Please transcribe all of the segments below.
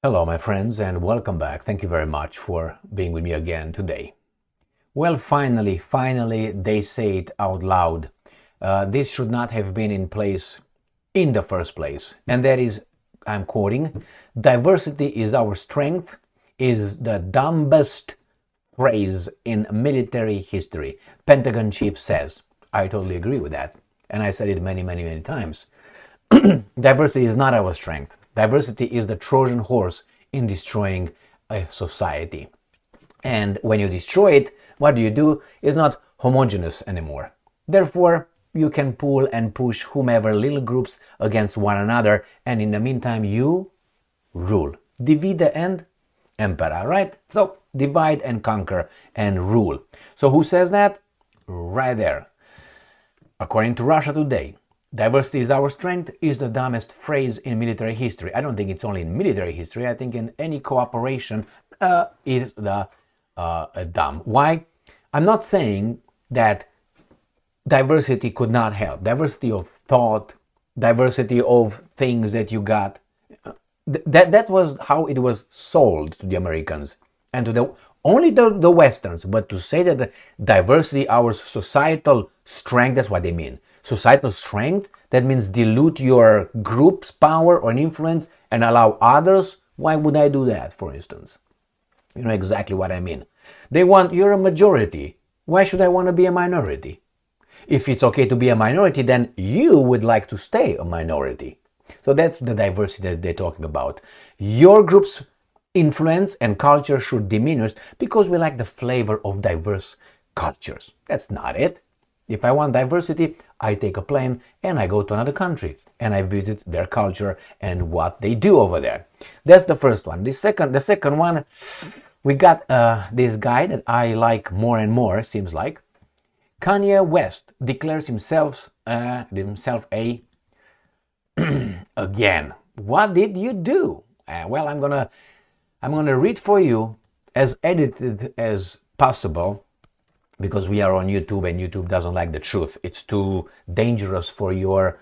Hello, my friends, and welcome back. Thank you very much for being with me again today. Well, finally, they say it out loud. This should not have been in place in the first place. And that is, I'm quoting, diversity is our strength is the dumbest phrase in military history. Pentagon chief says. I totally agree with that. And I said it many times. Diversity is not our strength. Diversity is the Trojan horse in destroying a society. And when you destroy it, what do? It's not homogeneous anymore. Therefore, you can pull and push whomever little groups against one another, and in the meantime, you rule. Divide and impera, right? So, divide and conquer and rule. So, who says that? Right there. According to Russia Today, diversity is our strength is the dumbest phrase in military history. I don't think it's only in military history. I think in any cooperation is the dumb. Why? I'm not saying that diversity could not help. Diversity of thought, diversity of things that you got. That was how it was sold to the Americans and to only the Westerns. But to say that the diversity, our societal strength, that's what they mean. Societal strength, that means dilute your group's power or influence and allow others. Why would I do that, for instance? You know exactly what I mean. They want, you're a majority. Why should I want to be a minority? If it's okay to be a minority, then you would like to stay a minority. So that's the diversity that they're talking about. Your group's influence and culture should diminish because we like the flavor of diverse cultures. That's not it. If I want diversity, I take a plane and I go to another country and I visit their culture and what they do over there. That's the first one. The second one, we got this guy that I like more and more, seems like. Kanye West declares himself a again. What did you do? Well, I'm gonna read for you as edited as possible, because we are on YouTube and YouTube doesn't like the truth. It's too dangerous for your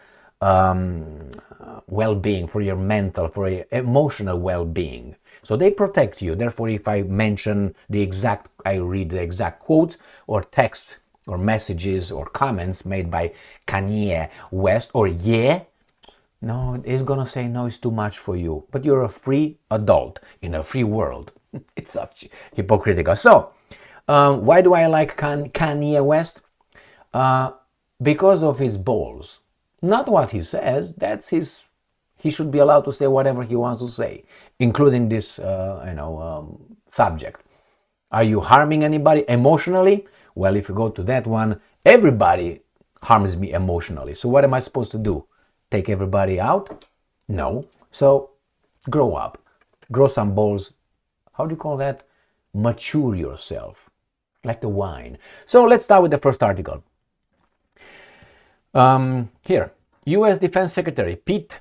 well-being, for your mental, for your emotional well-being. So they protect you. Therefore, if I mention I read the exact quotes or text or messages or comments made by Kanye West or no, it's gonna say no, it's too much for you. But you're a free adult in a free world. It's hypocritical. So, why do I like Kanye West? Because of his balls. Not what he says. That's his. He should be allowed to say whatever he wants to say, including this, subject. Are you harming anybody emotionally? Well, if you go to that one, everybody harms me emotionally. So what am I supposed to do? Take everybody out? No. So grow up. Grow some balls. How do you call that? Mature yourself. Like the wine. So let's start with the first article. Here, U.S. Defense Secretary Pete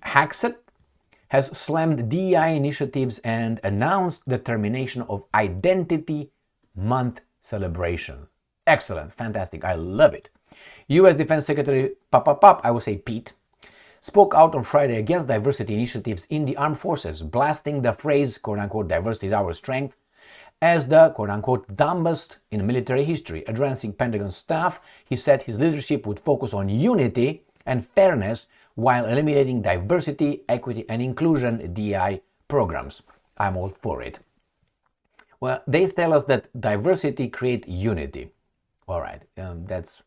Hegseth has slammed DEI initiatives and announced the termination of Identity Month celebration. Excellent, fantastic, I love it. U.S. Defense Secretary I would say Pete, spoke out on Friday against diversity initiatives in the armed forces, blasting the phrase, quote-unquote, diversity is our strength, as the, quote-unquote, dumbest in military history. Addressing Pentagon staff, he said his leadership would focus on unity and fairness while eliminating diversity, equity, and inclusion DEI programs. I'm all for it. Well, they tell us that diversity creates unity. All right, that's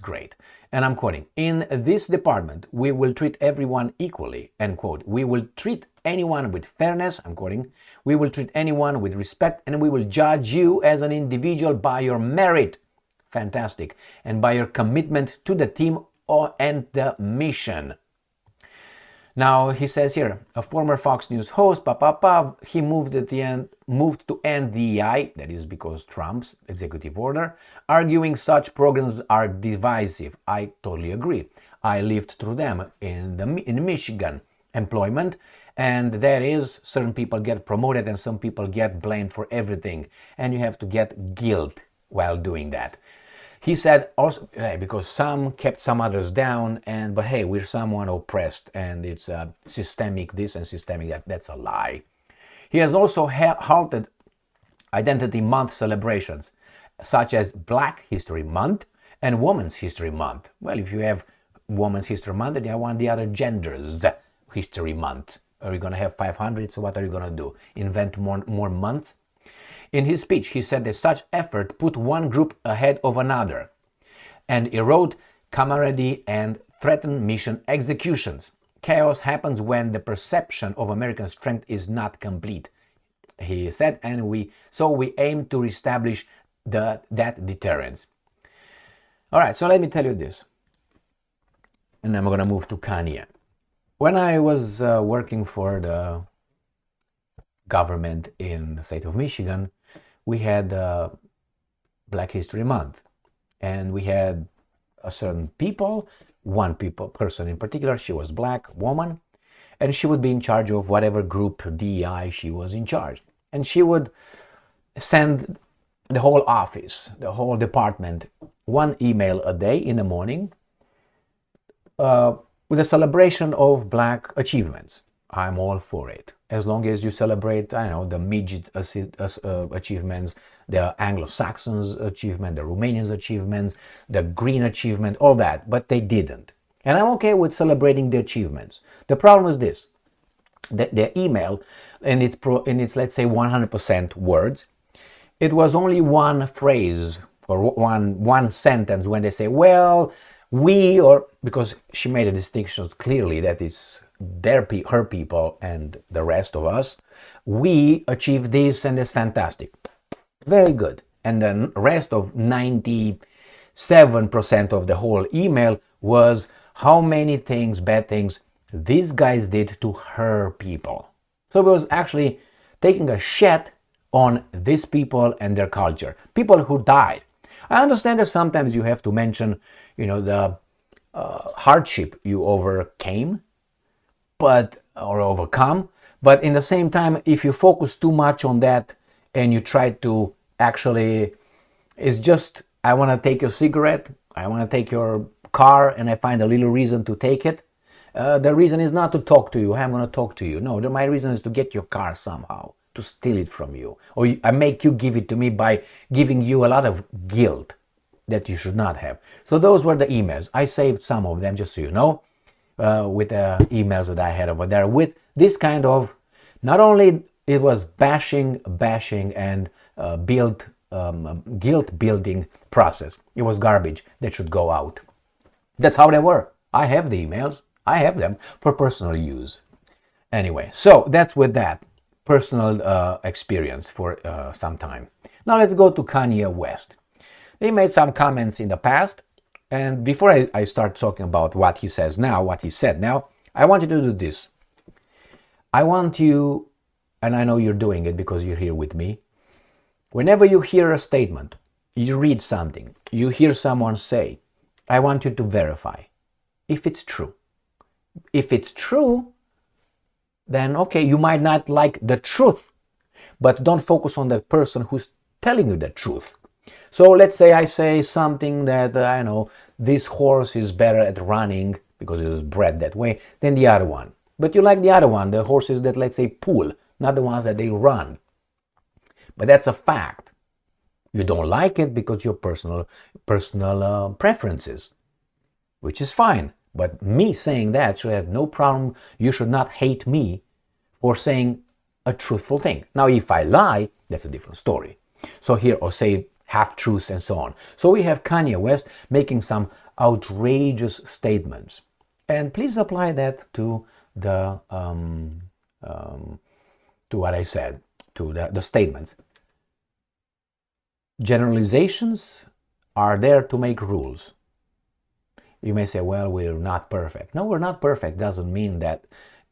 great. And I'm quoting, in this department, we will treat everyone equally, end quote. We will treat anyone with fairness, I'm quoting. We will treat anyone with respect, and we will judge you as an individual by your merit. Fantastic. And by your commitment to the team and the mission. Now, he says here, a former Fox News host, he moved to end DEI, that is because Trump's executive order, arguing such programs are divisive. I totally agree. I lived through them in Michigan employment, and there is certain people get promoted and some people get blamed for everything, and you have to get guilt while doing that. He said also, hey, because some kept some others down, but hey, we're someone oppressed, and it's systemic this and systemic that. That's a lie. He has also halted Identity Month celebrations, such as Black History Month and Women's History Month. Well, if you have Women's History Month, then you want the other genders' History Month. Are you going to have 500? So what are you going to do? Invent more months? In his speech, he said that such effort put one group ahead of another and erode camaraderie and threaten mission executions. Chaos happens when the perception of American strength is not complete, he said, and we aim to reestablish that deterrence. All right, so let me tell you this, and then we're going to move to Kanye. When I was working for the government in the state of Michigan, we had Black History Month, and we had a certain person in particular. She was black, woman, and she would be in charge of whatever group DEI she was in charge, and she would send the whole office, the whole department, one email a day in the morning with a celebration of black achievements. I'm all for it, as long as you celebrate, I know, the midget achievements, the Anglo-Saxons achievement, the Romanians achievements, the green achievement, all that, but they didn't. And I'm okay with celebrating the achievements. The problem is this: the email, in its let's say 100% words, it was only one phrase or one sentence when they say, well, we, or because she made a distinction clearly that it's her people and the rest of us, we achieved this and it's fantastic. Very good. And the rest of 97% of the whole email was how many bad things these guys did to her people. So it was actually taking a shit on these people and their culture. People who died. I understand that sometimes you have to mention, the hardship you overcame, or overcome, but in the same time, if you focus too much on that and you try to actually, it's just, I want to take your cigarette, I want to take your car, and I find a little reason to take it. The reason is not to talk to you. I'm going to talk to you. No, my reason is to get your car somehow, to steal it from you. Or I make you give it to me by giving you a lot of guilt that you should not have. So those were the emails. I saved some of them, just so you know, with the emails that I had over there, with this kind of, not only it was bashing and guilt building process. It was garbage that should go out. That's how they were. I have the emails. I have them for personal use. Anyway, so that's with that personal experience for some time. Now let's go to Kanye West. He made some comments in the past, and before I start talking about what he said now, I want you to do this. I want you, and I know you're doing it because you're here with me, whenever you hear a statement, you read something, you hear someone say, I want you to verify if it's true. If it's true, then okay, you might not like the truth, but don't focus on the person who's telling you the truth. So let's say I say something that, I know, this horse is better at running because it was bred that way than the other one. But you like the other one, the horses that, let's say, pull, not the ones that they run. But that's a fact. You don't like it because your personal preferences, which is fine. But me saying that should have no problem. You should not hate me for saying a truthful thing. Now, if I lie, that's a different story. So here, or say half-truths and so on. So we have Kanye West making some outrageous statements. And please apply that to the to what I said, to the statements. Generalizations are there to make rules. You may say, well, we're not perfect. No, we're not perfect. Doesn't mean that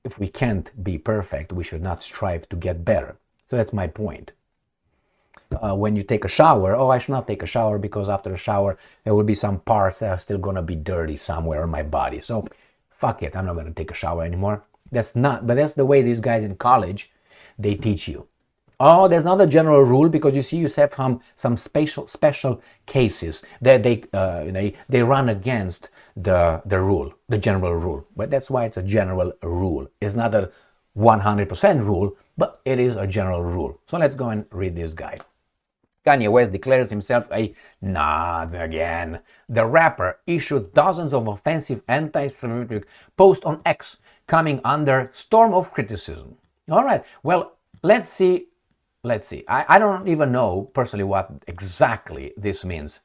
if we can't be perfect, we should not strive to get better. So that's my point. When you take a shower, I should not take a shower because after a shower, there will be some parts that are still going to be dirty somewhere in my body. So fuck it, I'm not going to take a shower anymore. But that's the way these guys in college, they teach you. Oh, there's not a general rule, because you see, you have some special cases that they run against the rule, the general rule. But that's why it's a general rule. It's not a 100% rule, but it is a general rule. So let's go and read this guy. Kanye West declares himself a not again. The rapper issued dozens of offensive anti-Semitic posts on X, coming under storm of criticism. All right, well, let's see. I don't even know personally what exactly this means.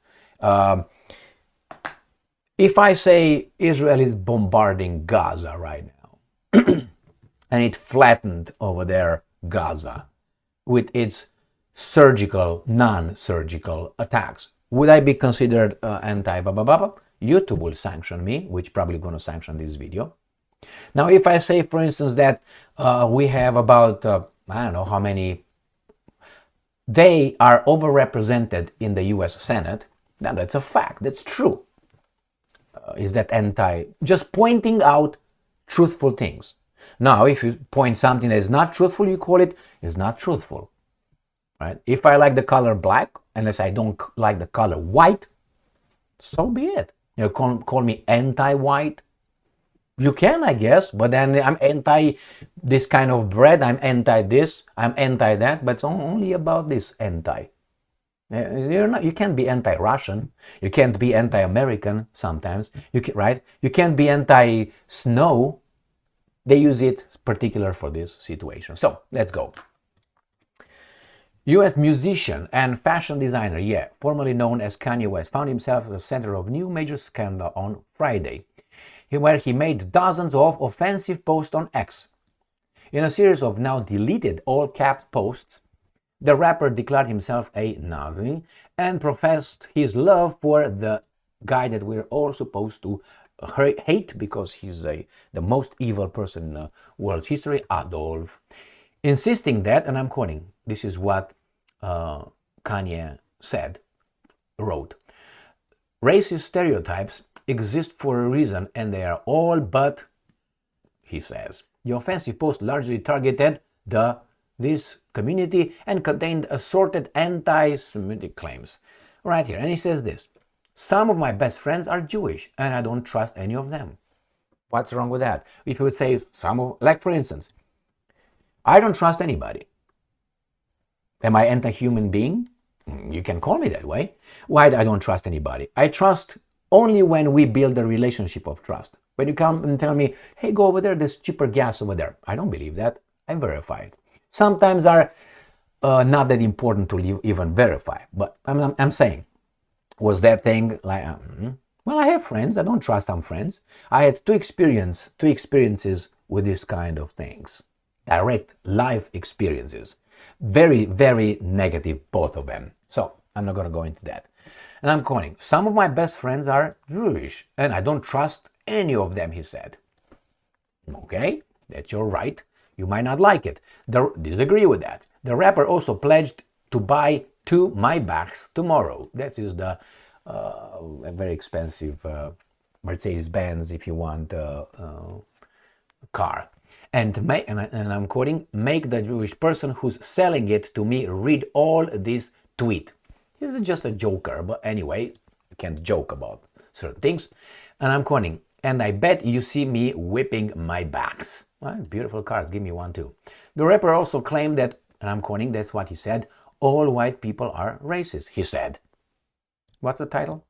If I say Israel is bombarding Gaza right now, and it flattened over there Gaza with its surgical, non-surgical attacks, would I be considered anti-blah-blah-blah? YouTube will sanction me, which probably going to sanction this video. Now, if I say, for instance, that we have about, I don't know how many, they are overrepresented in the US Senate, then that's a fact, that's true. Is that anti? Just pointing out truthful things. Now, if you point something that is not truthful, you call it is not truthful. Right? If I like the color black, unless I don't like the color white, so be it. You call me anti-white. You can, I guess, but then I'm anti this kind of bread, I'm anti this, I'm anti that, but it's only about this anti. You can't be anti-Russian, you can't be anti-American sometimes, right? You can't be anti-snow. They use it particular for this situation. So, let's go. US musician and fashion designer, formerly known as Kanye West, found himself at the center of new major scandal on Friday, where he made dozens of offensive posts on X. In a series of now deleted all-capped posts, the rapper declared himself a Nazi and professed his love for the guy that we're all supposed to hate because he's the most evil person in the world's history, Adolf, insisting that, and I'm quoting, this is what Kanye wrote, racist stereotypes exist for a reason and they are all but, he says. The offensive post largely targeted this community and contained assorted anti-Semitic claims. Right here, and he says this, some of my best friends are Jewish and I don't trust any of them. What's wrong with that? If you would say like for instance, I don't trust anybody. Am I anti-human being? You can call me that way. Why I don't trust anybody? I trust only when we build a relationship of trust. When you come and tell me, hey, go over there, there's cheaper gas over there. I don't believe that. I verify it. Sometimes are not that important to even verify. But I'm saying, was that thing like, well, I have friends. I don't trust some friends. I had two experiences with this kind of things. Direct life experiences. Very, very negative, both of them. So I'm not going to go into that. And I'm quoting, some of my best friends are Jewish and I don't trust any of them, he said. Okay, that's your right. You might not like it. Disagree with that. The rapper also pledged to buy 2 Maybachs tomorrow. That is the a very expensive Mercedes-Benz, if you want, car. And I'm quoting, make the Jewish person who's selling it to me read all this tweet. This is just a joker, but anyway, you can't joke about certain things. And I'm quoting, and I bet you see me whipping my backs. Well, beautiful cars, give me one too. The rapper also claimed that, and I'm quoting, that's what he said, all white people are racist, he said. What's the title?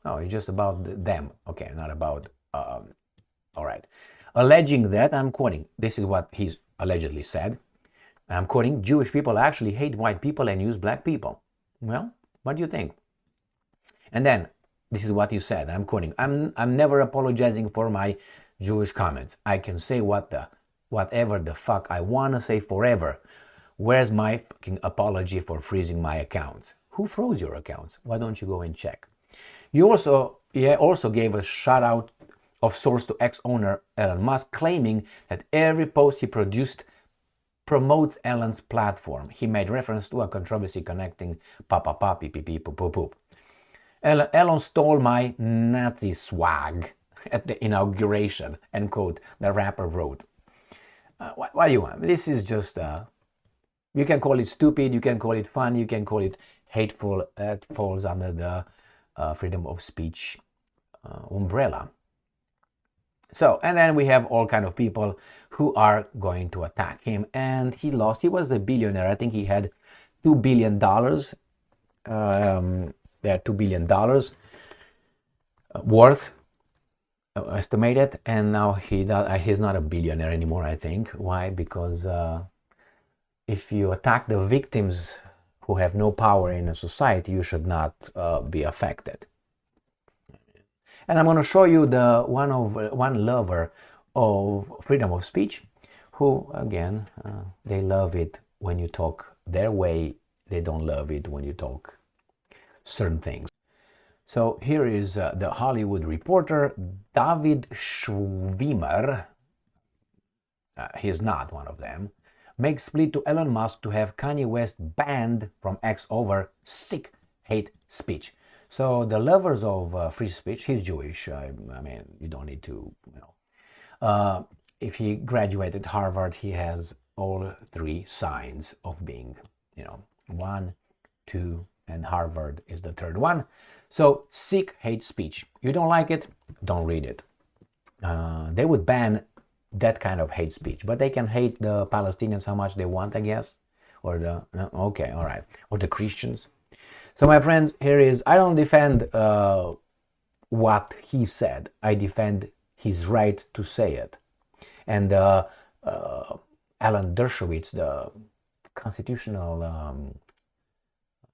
Oh, it's just about them. Okay, not about, all right. Alleging that, I'm quoting, this is what he's allegedly said. I'm quoting, Jewish people actually hate white people and use black people. Well, what do you think? And then, this is what he said, I'm quoting, I'm never apologizing for my Jewish comments. I can say whatever the fuck I want to say forever. Where's my fucking apology for freezing my accounts? Who froze your accounts? Why don't you go and check? He also gave a shout out of source to ex-owner Elon Musk, claiming that every post he produced promotes Elon's platform. He made reference to a controversy connecting papa pee pee pee poop poop poop. Elon stole my Nazi swag at the inauguration, end quote, the rapper wrote. What do you want? This is just You can call it stupid, you can call it fun, you can call it hateful. That falls under the freedom of speech umbrella. So, and then we have all kind of people who are going to attack him, and he lost. He was a billionaire. I think he had $2 billion. $2 billion worth estimated, and now he's not a billionaire anymore, I think. Why? Because if you attack the victims who have no power in a society, you should not be affected. And I'm going to show you the one lover of freedom of speech, who again they love it when you talk their way. They don't love it when you talk certain things. So here is the Hollywood Reporter, David Schwimmer. He's not one of them. Makes plea to Elon Musk to have Kanye West banned from X over sick hate speech. So the lovers of free speech, he's Jewish. I mean, you don't need to, if he graduated Harvard, he has all three signs of being, 1, 2, and Harvard is the third one. So sick hate speech. You don't like it, don't read it. They would ban that kind of hate speech, but they can hate the Palestinians how much they want, I guess, or okay, all right, or the Christians. So my friends, here is, I don't defend what he said. I defend his right to say it. And Alan Dershowitz, the constitutional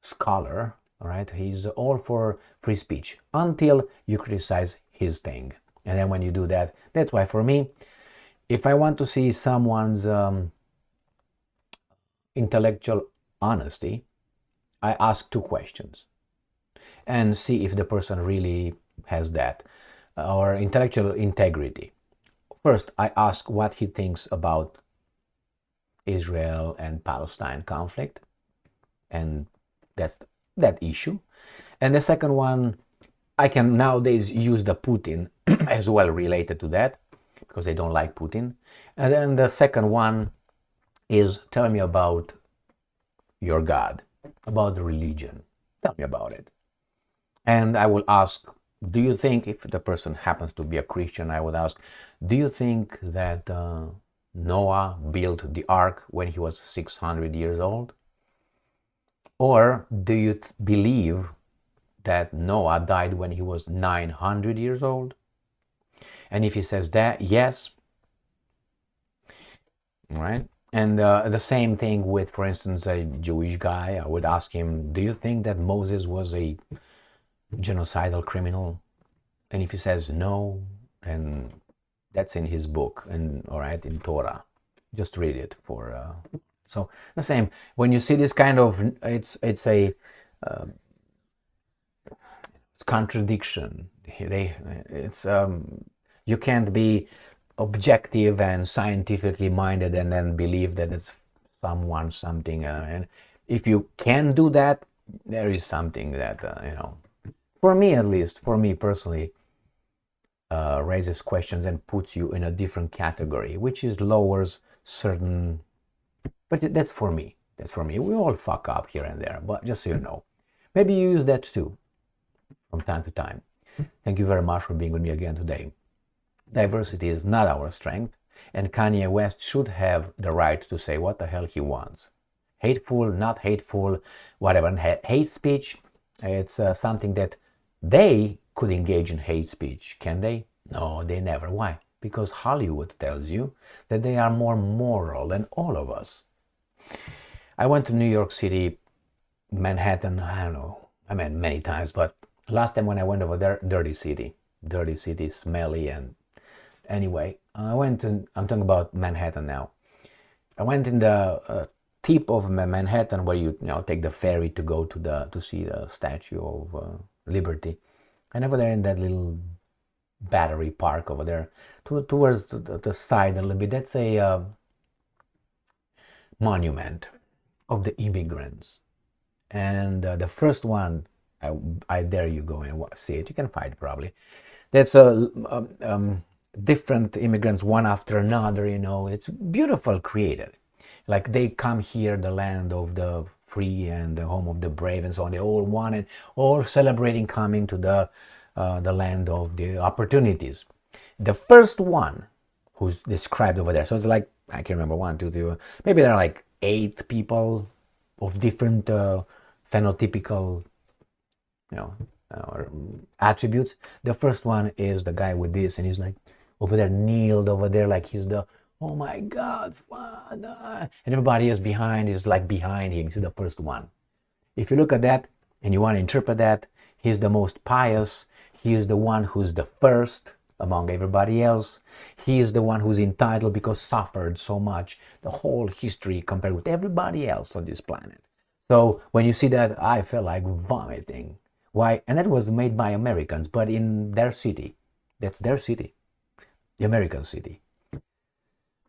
scholar, right? He's all for free speech until you criticize his thing. And then when you do that, that's why for me, if I want to see someone's intellectual honesty, I ask 2 questions and see if the person really has that, or intellectual integrity. First, I ask what he thinks about Israel and Palestine conflict, and that's that issue. And the second one, I can nowadays use the Putin as well related to that, because they don't like Putin. And then the second one is, tell me about your God, about the religion. Tell me about it. And I will ask, do you think, if the person happens to be a Christian, I would ask, do you think that Noah built the ark when he was 600 years old? Or do you believe that Noah died when he was 900 years old? And if he says that, yes. All right. And the same thing with, for instance, a Jewish guy. I would ask him, do you think that Moses was a genocidal criminal? And if he says no, then that's in his book, and all right, in Torah. Just read it for. So the same. When you see this kind of, it's a it's contradiction. You can't be objective and scientifically minded and then believe that it's something. And if you can do that, there is something that for me at least, for me personally, raises questions and puts you in a different category, which is lowers certain. But that's for me. That's for me. We all fuck up here and there, but just so you know, maybe you use that too from time to time. Thank you very much for being with me again today. Diversity is not our strength, and Kanye West should have the right to say what the hell he wants. Hateful, not hateful, whatever. And hate speech, it's something that they could engage in hate speech, can they? No, they never. Why? Because Hollywood tells you that they are more moral than all of us. I went to New York City, Manhattan, I don't know, I mean many times, but last time when I went over there, dirty city, smelly, and anyway, I'm talking about Manhattan now. I went in the tip of Manhattan, where you take the ferry to go to see the Statue of Liberty, and over there in that little Battery Park over there, towards the side a little bit, that's a monument of the immigrants. And the first one, I dare you go and see it. You can find it probably. That's different immigrants, one after another. It's beautiful created. Like they come here, the land of the free and the home of the brave and so on. They all wanted, all celebrating coming to the land of the opportunities. The first one who's described over there. So it's like, I can't remember, 1, 2, 3, maybe there are like 8 people of different phenotypical, attributes. The first one is the guy with this, and he's like over there, kneeled over there, like he's the, oh my God, Father. And everybody else behind is like behind him. He's the first one. If you look at that and you want to interpret that, he's the most pious. He is the one who's the first among everybody else. He is the one who's entitled because suffered so much, the whole history compared with everybody else on this planet. So when you see that, I felt like vomiting. Why? And that was made by Americans, but in their city. That's their city, the American city.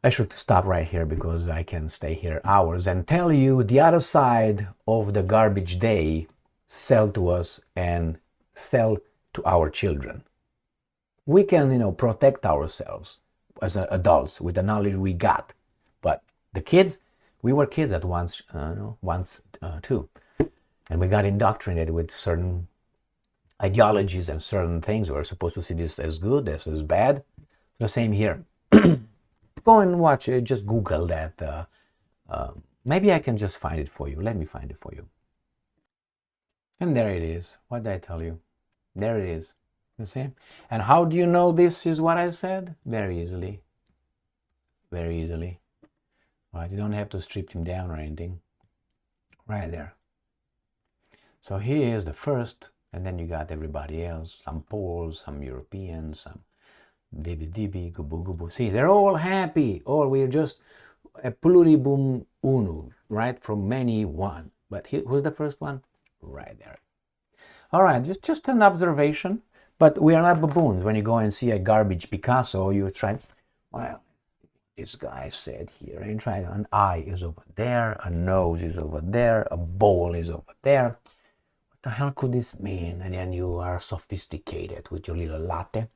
I should stop right here because I can stay here hours and tell you the other side of the garbage they sell to us and sell to our children. We can, protect ourselves as adults with the knowledge we got. But the kids, we were kids at once too. And we got indoctrinated with certain ideologies and certain things. We're supposed to see this as good, this is bad. The same here. Go and watch it, just Google that. Maybe I can just find it for you. Let me find it for you. And there it is. What did I tell you? There it is. You see? And how do you know this is what I said? Very easily. Very easily. Right? You don't have to strip him down or anything. Right there. So he is the first, and then you got everybody else. Some Poles, some Europeans, some Dibi, Gubu. See, they're all happy. Or we're just a pluribum unu, right? From many, one. But who's the first one? Right there. All right, just an observation. But we are not baboons. When you go and see a garbage Picasso, you try, well, this guy said here, and try, an eye is over there, a nose is over there, a bowl is over there. What the hell could this mean? And then you are sophisticated with your little latte.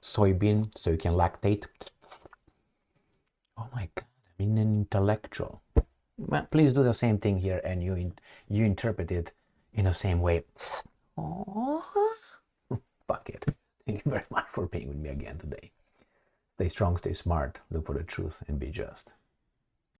Soybean, so you can lactate. Oh my God, I mean an intellectual. Well, please do the same thing here, and you interpret it in the same way. Oh, fuck it. Thank you very much for being with me again today. Stay strong, stay smart, look for the truth, and be just.